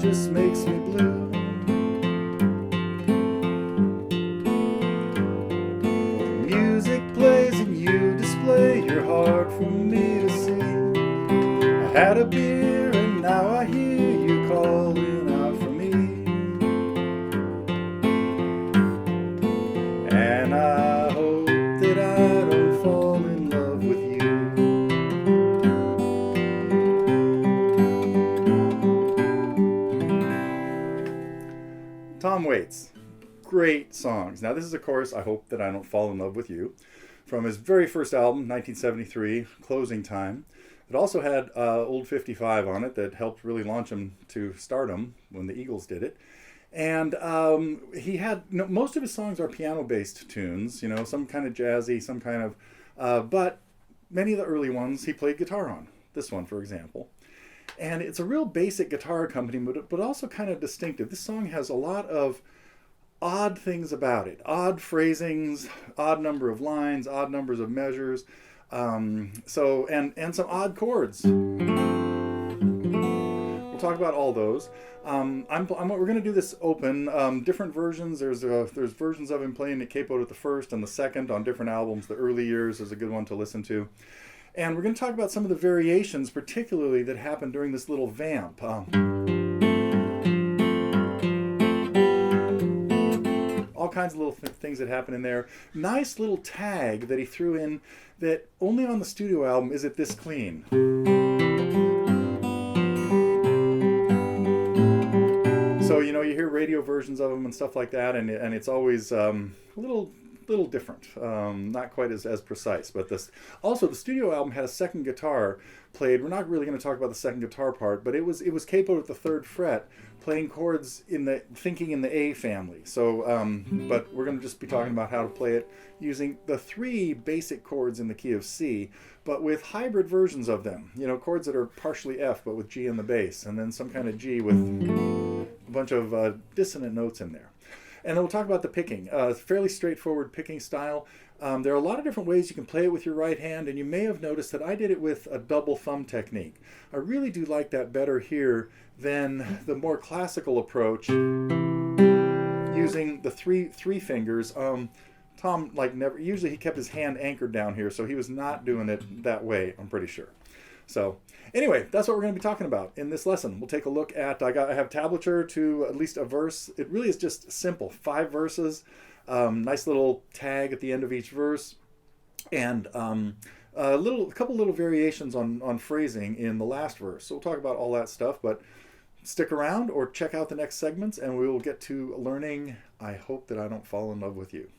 just makes me blue. Music plays and you display your heart for me to see. I had a beer and now I hear you calling out for me. And I hope that I don't fall in love with you. Tom Waits. Great songs. Now this is, of course, I Hope That I Don't Fall in Love with You, from his very first album, 1973, Closing Time. It also had Old 55 on it that helped really launch him to stardom when the Eagles did it. And he had, most of his songs are piano-based tunes, some kind of jazzy, some kind of, but many of the early ones he played guitar on. This one, for example. And it's a real basic guitar accompaniment, but also kind of distinctive. This song has a lot of odd things about it, odd phrasings, odd number of lines, odd numbers of measures, and some odd chords. We'll talk about all those. We're going to do this open. Different versions. There's versions of him playing the capo at the first and the second on different albums. The early years is a good one to listen to. And we're going to talk about some of the variations, particularly that happened during this little vamp. All kinds of little things that happen in there. Nice little tag that he threw in that only on the studio album is it this clean. So, you hear radio versions of them and stuff like that, and it's always a little different, not quite as precise. But also the studio album had a second guitar played. We're not really going to talk about the second guitar part, but it was capoed at the third fret, playing chords thinking in the A family. So, but we're going to just be talking about how to play it using the three basic chords in the key of C, but with hybrid versions of them. Chords that are partially F, but with G in the bass, and then some kind of G with a bunch of dissonant notes in there. And then we'll talk about the picking. Fairly straightforward picking style. There are a lot of different ways you can play it with your right hand, and you may have noticed that I did it with a double thumb technique. I really do like that better here than the more classical approach using the three fingers. Tom usually he kept his hand anchored down here, so he was not doing it that way, I'm pretty sure. So anyway, that's what we're going to be talking about in this lesson. We'll take a look at, I have tablature to at least a verse. It really is just simple, 5 verses, nice little tag at the end of each verse, and a couple little variations on phrasing in the last verse. So we'll talk about all that stuff, but stick around or check out the next segments and we will get to learning I Hope That I Don't Fall in Love with You.